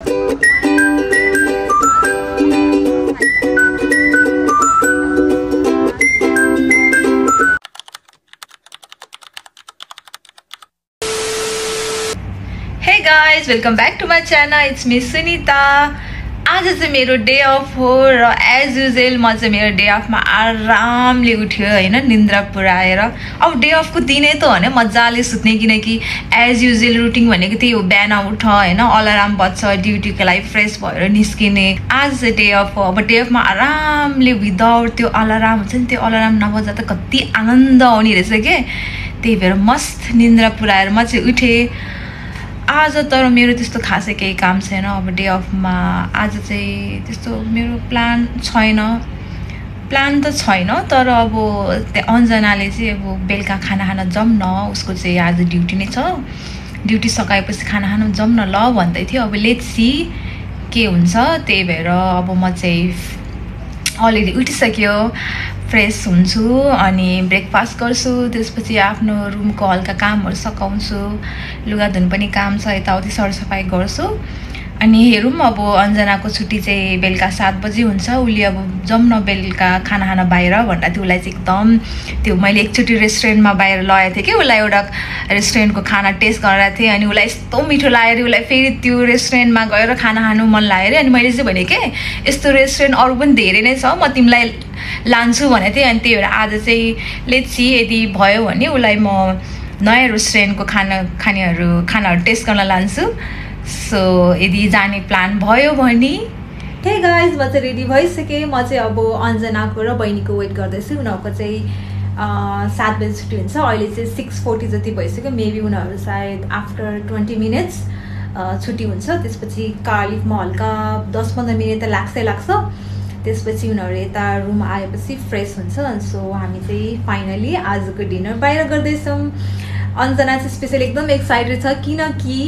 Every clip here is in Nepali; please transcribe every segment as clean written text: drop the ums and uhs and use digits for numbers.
Hey guys, welcome back to my channel. It's me Sunita. आज चाहिँ मेरो डे अफ हो र एज युजुअल म चाहिँ मेरो डे अफमा आरामले उठ्यो हैन, निन्द्रा पुराएर। अब डे अफको दिनै त हो नि मजाले सुत्ने, किनकि एज युजुअल रुटिन भनेको त्यही हो, बिहान उठ हैन, अलार्म बज्छ, ड्युटीको लागि फ्रेस भएर निस्किने। आज चाहिँ डे अफ हो। अब डे अफमा आरामले विदाउट त्यो अलार्म हुन्छ नि, त्यो अलार्म नबज्दा त कति आनन्द आउने रहेछ के। त्यही भएर मस्त निन्द्रा पुराएर म चाहिँ उठेँ आज। तर मेरो त्यस्तो खासै केही काम छैन अब डे अफमा। आज चाहिँ त्यस्तो मेरो प्लान त छैन, तर अब त्यहाँ अन्जनाले चाहिँ अब बेलुका खाना खान जाऊँ न, उसको चाहिँ आज ड्युटी नै छ, ड्युटी सकाएपछि खाना खान जाऊँ न ल भन्दै थियो। अब लेट्स सी के हुन्छ। त्यही भएर अब म चाहिँ अलरेडी उठिसक्यो, फ्रेस हुन्छु अनि ब्रेकफास्ट गर्छु, त्यसपछि आफ्नो रुमको हल्का कामहरू सकाउँछु, लुगा धुनु पनि काम छ, यताउति सरसफाइ गर्छु। अनि हेरौँ अब अन्जनाको छुट्टी चाहिँ बेलुका 7 बजी हुन्छ। उसले अब जाऊँ न बेलुका खाना खान बाहिर भन्दा थियो। उसलाई चाहिँ एकदम त्यो मैले एकचोटि रेस्टुरेन्टमा बाहिर लगेको थिएँ कि, उसलाई एउटा रेस्टुरेन्टको खाना टेस्ट गराएको थिएँ अनि उसलाई यस्तो मिठो लाग्यो, उसलाई फेरि त्यो रेस्टुरेन्टमा गएर खाना खानु मन लाग्यो अरे। अनि मैले चाहिँ भने के यस्तो रेस्टुरेन्ट अरू पनि धेरै नै छ, म तिमीलाई लान्छु भनेको थिएँ। अनि त्यही भएर आज चाहिँ लेट्स सी यदि भयो भने उसलाई म नयाँ रेस्टुरेन्टको खानाहरू टेस्ट गर्न लान्छु। सो यदि जाने प्लान भयो भने। हे गाइज, म चाहिँ रेडी भइसकेँ। म चाहिँ अब अन्जनाको र बहिनीको वेट गर्दैछु। उनीहरूको चाहिँ 7 बजी छुट्टी हुन्छ। अहिले चाहिँ 6:40 जति भइसक्यो। मेबी उनीहरू सायद आफ्टर 20 मिनट्स छुट्टी हुन्छ। त्यसपछि कार लिफ्टमा हल्का 10-15 मिनट त लाग्छ। त्यसपछि उनीहरू यता रुम आएपछि फ्रेस हुन्छ। सो हामी चाहिँ फाइनली आजको डिनर बाहिर गर्दैछौँ। अन्जना चाहिँ स्पेसली एकदम एक्साइटेड छ, किनकि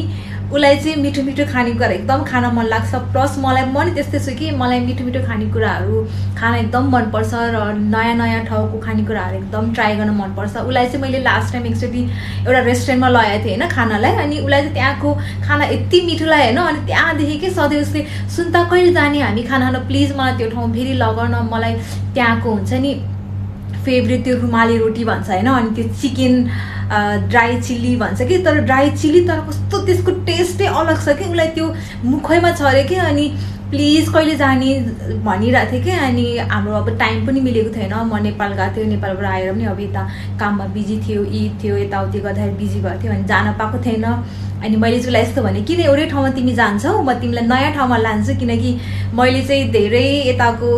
उसलाई चाहिँ मिठो मिठो खानेकुराहरू एकदम खान मन लाग्छ। प्लस मलाई पनि त्यस्तै छु कि मलाई मिठो मिठो खानेकुराहरू खान एकदम मनपर्छ र नयाँ नयाँ ठाउँको खानेकुराहरू एकदम ट्राई गर्न मनपर्छ। उसलाई चाहिँ मैले लास्ट टाइम एकचोटि एउटा रेस्टुरेन्टमा लगेको थिएँ होइन खानालाई, अनि उसलाई चाहिँ त्यहाँको खाना यति मिठो लाग्यो होइन। अनि त्यहाँदेखि के सधैँ उसले सुन्ता कहिले जाने हामी खाना खान, प्लिज मलाई त्यो ठाउँ फेरि लगन, मलाई त्यहाँको हुन्छ नि फेभरेट त्यो रुमाली रोटी भन्छ होइन, अनि त्यो चिकन ड्राई चिल्ली भन्छ कि, तर ड्राई चिल्ली तर कस्तो त्यसको टेस्टै अलग छ कि, उसलाई त्यो मुखैमा छ अरे कि। अनि प्लिज कहिले जाने भनिरहेको थिएँ कि। अनि हाम्रो अब टाइम पनि मिलेको थिएन, म नेपाल गएको थियो, नेपालबाट आएर पनि अब यता काममा बिजी थियो, ईद थियो, यताउति गर्दाखेरि बिजी भएको थियो, अनि जान पाएको थिएन। अनि मैले चाहिँ उसलाई यस्तो भने किन एउटै ठाउँमा तिमी जान्छौ, म तिमीलाई नयाँ ठाउँमा लान्छु, किनकि मैले चाहिँ धेरै यताको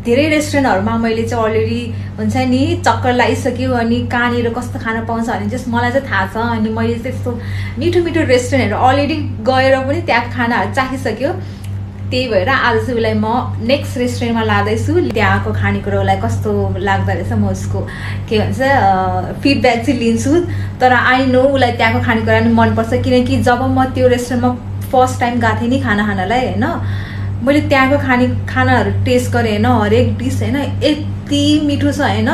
धेरै रेस्टुरेन्टहरूमा मैले चाहिँ अलरेडी हुन्छ नि चक्कर लगाइसक्यो। अनि कहाँनिर कस्तो खाना पाउँछ भने चाहिँ मलाई चाहिँ थाहा छ। अनि मैले चाहिँ यस्तो मिठो मिठो रेस्टुरेन्टहरू अलरेडी गएर पनि त्यहाँ खानाहरू चाखिसक्यो। त्यही भएर आज चाहिँ उसलाई म नेक्स्ट रेस्टुरेन्टमा लाँदैछु। त्यहाँको खानेकुरा उसलाई कस्तो लाग्दो रहेछ म उसको के भन्छ फिडब्याक चाहिँ लिन्छु। तर आई नो उसलाई त्यहाँको खानेकुरा पनि मनपर्छ, किनकि जब म त्यो रेस्टुरेन्टमा फर्स्ट टाइम गएको थिएँ नि खाना खानलाई होइन, मैले त्यहाँको खानाहरू टेस्ट गरेँ होइन, हरेक डिस होइन यति मिठो छ होइन।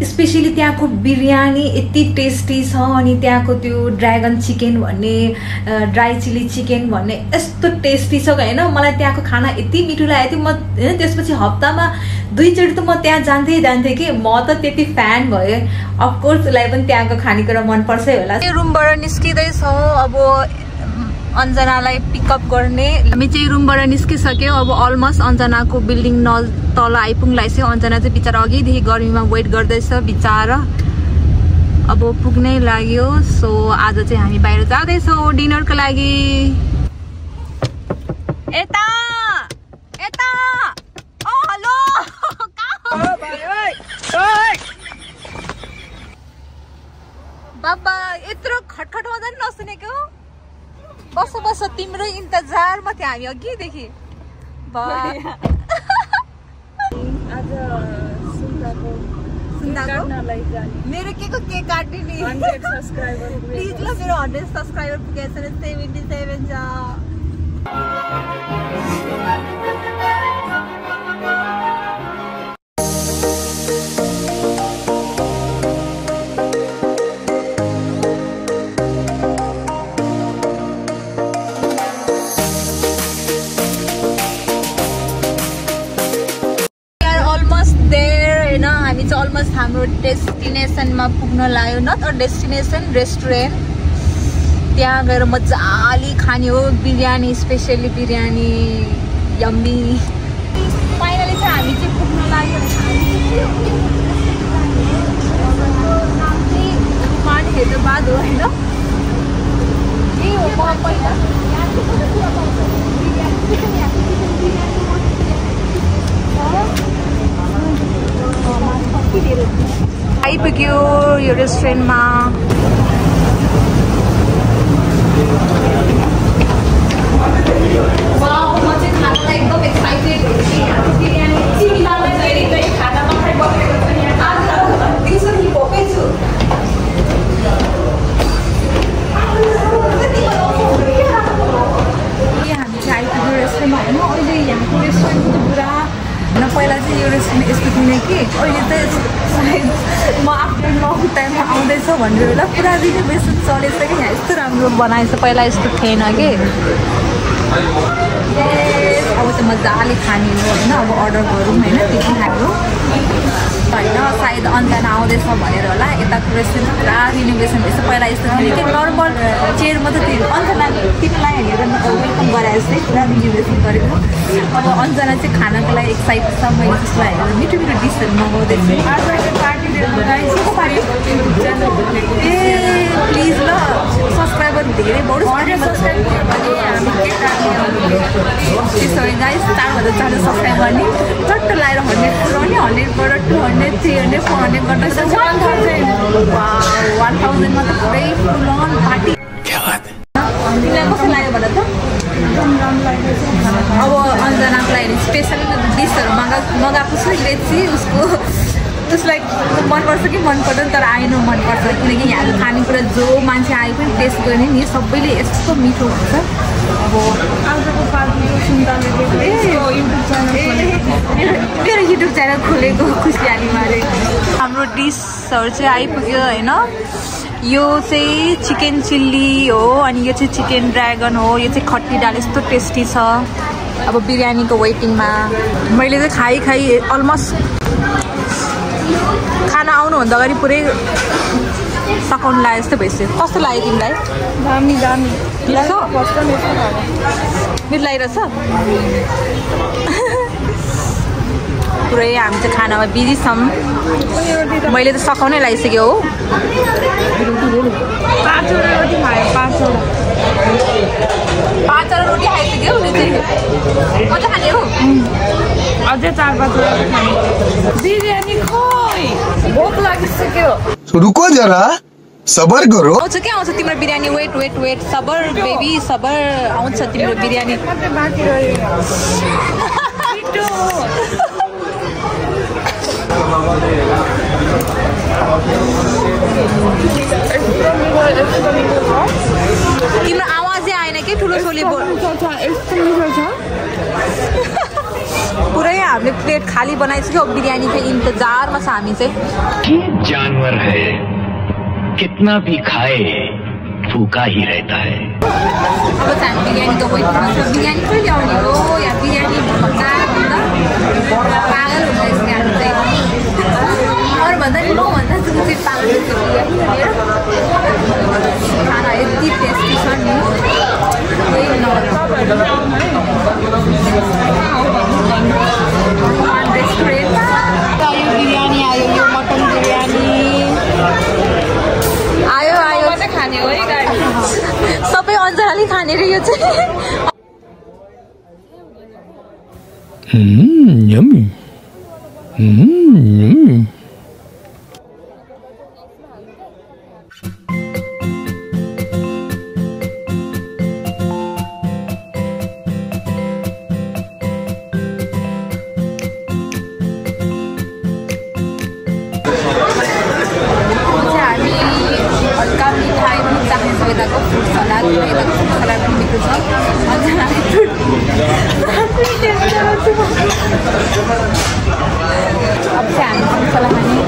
स्पेसली त्यहाँको बिरयानी यति टेस्टी छ, अनि त्यहाँको त्यो ड्र्यागन चिकन भन्ने, ड्राई चिल्ली चिकन भन्ने यस्तो टेस्टी छ होइन। मलाई त्यहाँको खाना यति मिठो लागेको थियो। म होइन त्यसपछि हप्तामा 2 चोटि त म त्यहाँ जान्थेँ कि। म त त्यति फ्यान भएँ। अफकोर्स उसलाई पनि त्यहाँको खानेकुरा मनपर्छै होला। रुमबाट निस्किँदैछौँ अब अन्जनालाई पिकअप गर्ने। हामी चाहिँ रुमबाट निस्किसक्यौँ। अब अलमोस्ट अन्जनाको बिल्डिङ तल आइपुग्नलाई चाहिँ अन्जना चाहिँ बिचरा अघिदेखि गर्मीमा वेट गर्दैछ बिचरा, अब पुग्नै लाग्यो। सो आज चाहिँ हामी बाहिर जाँदैछौँ डिनरको लागि। यता यता ओ हेलो बाबा यत्रो खटखट हुँदा नि नसुनेको। बस तिम्रो इन्तजारमा थियो हामी अघिदेखि। आज सुन्दाको मेरो के को केक काट्ने नि 100 सब्स्क्राइबर प्लिज ल, मेरो 100 सब्स्क्राइबर पुगेछ 77 छ। पुग्न लाग्यो नट अ डेस्टिनेसन रेस्टुरेन्ट त्यहाँ गएर मजाले खाने हो biryani specially biryani yummy finally चाहिँ हामी चाहिँ पुग्न लाग्यो पानी हेर्नु बाद हो होइन यही हो पहिला आइपुग्यो यो रेस्टुरेन्टमा म चाहिँ खानालाई एकदम एक्साइटेड हो बिरयानी चिमिलालाई चाहिँ कहीँ खाना नखाइ बसेको पनि आज दिउँसो नि भोकै छु हामी चाहिँ आइपुग्यो रेस्टुरेन्टमा होइन अहिले यहाँको रेस्टुरेन्ट चाहिँ पुरा पहिला चाहिँ यो रेस्टुरेन्ट यस्तो थिएन कि अहिले चाहिँ सायद म आफ्टर लङ टाइममा आउँदैछ भनेर बेला पुरा रिनोभेसन चलेछ कि यहाँ यस्तो राम्रो बनाएछ पहिला यस्तो थिएन कि अब त मजाले खाने हो होइन अब अर्डर गरौँ होइन त्यति हाम्रो होइन सायद अन्जना आउँदैछ भनेर होला यताको रेस्टुरेन्ट पुरा रिनोभेसन भएछ पहिला यस्तो थियो कि नर्मल चेयर मात्रै थियो अन्जना तिमीलाई हेरेर वेलकम गराए जस्तै पुरा रिनोभेसन गरेको अब अन्जना चाहिँ खानाको लागि एक्साइटेड छ मैले त्यसलाई हेरेर मिठो मिठो डिसहरू मगाउँदैछु ए प्लिज ल सब्सक्राइबर धेरै बढोस् त्यसो भने गाइस 4,000 सब्सक्राइब गर्ने चट्ट लगाएर 100 पुऱ्याउने 100बाट 200 300 400 गर्दा 1000मा त पुरै फुल अन पार्टी तिमीलाई कस्तो लाग्यो भन त अब अन्जनाको लागि स्पेसल डिसहरू मगाएको छु लेट्सी उसलाई मनपर्छ कि मन पर्दैन तर आइनो मनपर्छ किनकि यहाँ खानेकुरा जो मान्छे आए पनि टेस्ट गर्ने नि सबैले यस्तो मिठो हुन्छ अब मेरो युट्युब च्यानल खोलेको खुसियाली मारे हाम्रो डिसहरू चाहिँ आइपुग्यो होइन यो चाहिँ चिकन चिल्ली हो अनि यो चाहिँ चिकन ड्र्यागन हो यो चाहिँ खट्टी दाल यस्तो टेस्टी छ अब बिरयानीको वेटिङमा मैले चाहिँ खाइ अलमोस्ट खाना आउनुभन्दा अगाडि पुरै सकाउनु लाग्यो जस्तो भइसक्यो कस्तो लाग्यो तिमीलाई मिठो लागिरहेछ पुरै हामी चाहिँ खानामा बिजी छौँ मैले त सकाउनै लागिसक्यो हो 5वटा रोटी खायो 5वटा रोटी खाइसक्यो उसले चाहिँ कति खाने हो अझै 4-5वटा खाने बिरयानी खोइ भोक लागिसक्यो रुको जरा सबर करो आउँछ के आउँछ तिम्रो बिरयानी वेट सबर बेबी सबर आउँछ तिम्रो बिरयानी बाँकी रह्यो तिम्रो आवाजै आएन के ठुलो छोली पुरै हामीले प्लेट खाली बनाइसक्यो बिरयानीको इन्तजारमा छ हामी चाहिँ जानवर है कितना भी खाए भूखा ही रहता है अब चाहिँ हामी बिरयानीको बिरयानी कहिले आउने हो या बिरयानी भन्दा पागल हुन्छ हामी चाहिँ अरू भन्दा नि मभन्दा चाहिँ पागल खाना यति टेस्टी छ नि रेस्टुरेन्टमा यो बिरयानी आयो यो मटन बिरयानी आयो चाहिँ खाने हो है गाडी सबै अन्जनाले खाने रे यो चाहिँ यम्मी यताको फ्रुट सलाद पनि मिठो छ अन्जनाले फ्रुट अब चाहिँ हामी फ्रुट सलाद खाने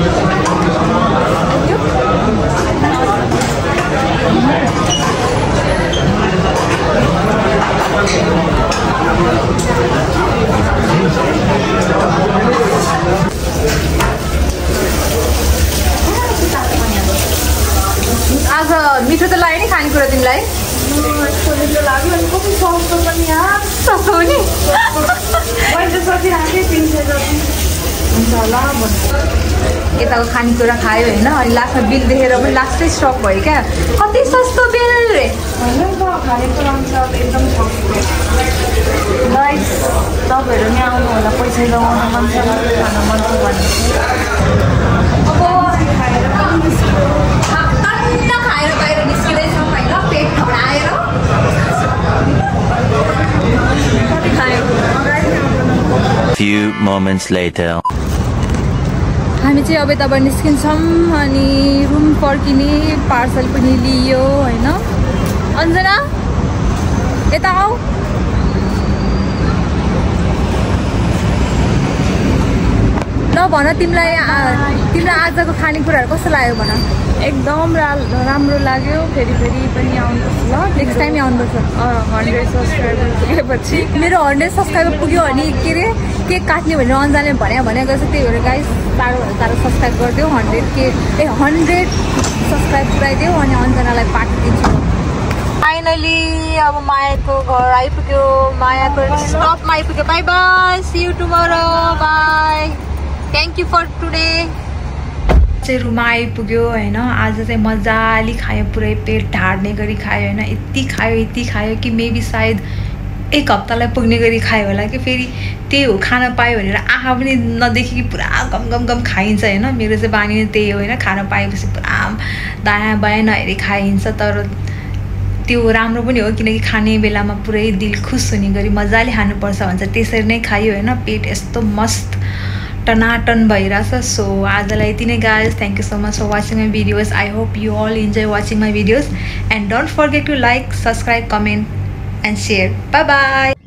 सस्तो हो नि हुन्छ होला यताको खानेकुरा खायो होइन अनि लास्टमा बिल देखेर पनि लास्टै स्टक भयो क्या कति सस्तो बिल रे खानेकुरा एकदम गाइस तपाईँहरू नि आउनु होला पैसा लगाउनु मन छ खान मन छ भने खाएर बाहिर निस्किँदैछौँ होइन पेट खराएर कति खायो Few moments later. हामी चाहिँ अब यताबाट निस्किन्छौँ अनि रुम फर्किने पार्सल पनि लियो होइन अन्जना यता आऊ ल भन तिमीलाई आजको खानेकुराहरू कस्तो लाग्यो भन एकदम राम्रो लाग्यो फेरि पनि आउनुपर्छ ल नेक्स्ट टाइम आउनुपर्छ 100 सब्सक्राइबर पुगेपछि मेरो 100 सब्सक्राइबर पुग्यो भने के अरे केक काट्ने भनेर अन्जाले भनेको छ त्यही भएर गाइस तारो सब्सक्राइब गरिदेऊ 100 सब्सक्राइब पुऱ्याइदेऊ अनि अन्जनालाई पार्टी दिन्छु फाइनली अब मायाको घर आइपुग्यो मायाको स्टपमा आइपुग्यो bye bye see you tomorrow bye thank you for today चाहिँ रुममा आइपुग्यो होइन आज चाहिँ मजाले खायो पुरै पेट ढाड्ने गरी खायो होइन यति खायो कि मेबी सायद एक हप्तालाई पुग्ने गरी खायो होला कि फेरि त्यही हो खान पायो भनेर आँखा पनि नदेखि कि पुरा गम खाइन्छ होइन मेरो चाहिँ बानी त्यही हो होइन खान पाएपछि पुरा दायाँ बायाँ नहेरी खाइन्छ तर त्यो राम्रो पनि हो किनकि खाने बेलामा पुरै दिल खुस हुने गरी मजाले खानुपर्छ भन्छ त्यसरी नै खायो होइन पेट यस्तो मस्त टनाटन भइरहेछ सो आजलाई यति नै guys thank you so much for watching my videos I hope you all enjoy watching my videos and don't forget to like subscribe comment and share bye by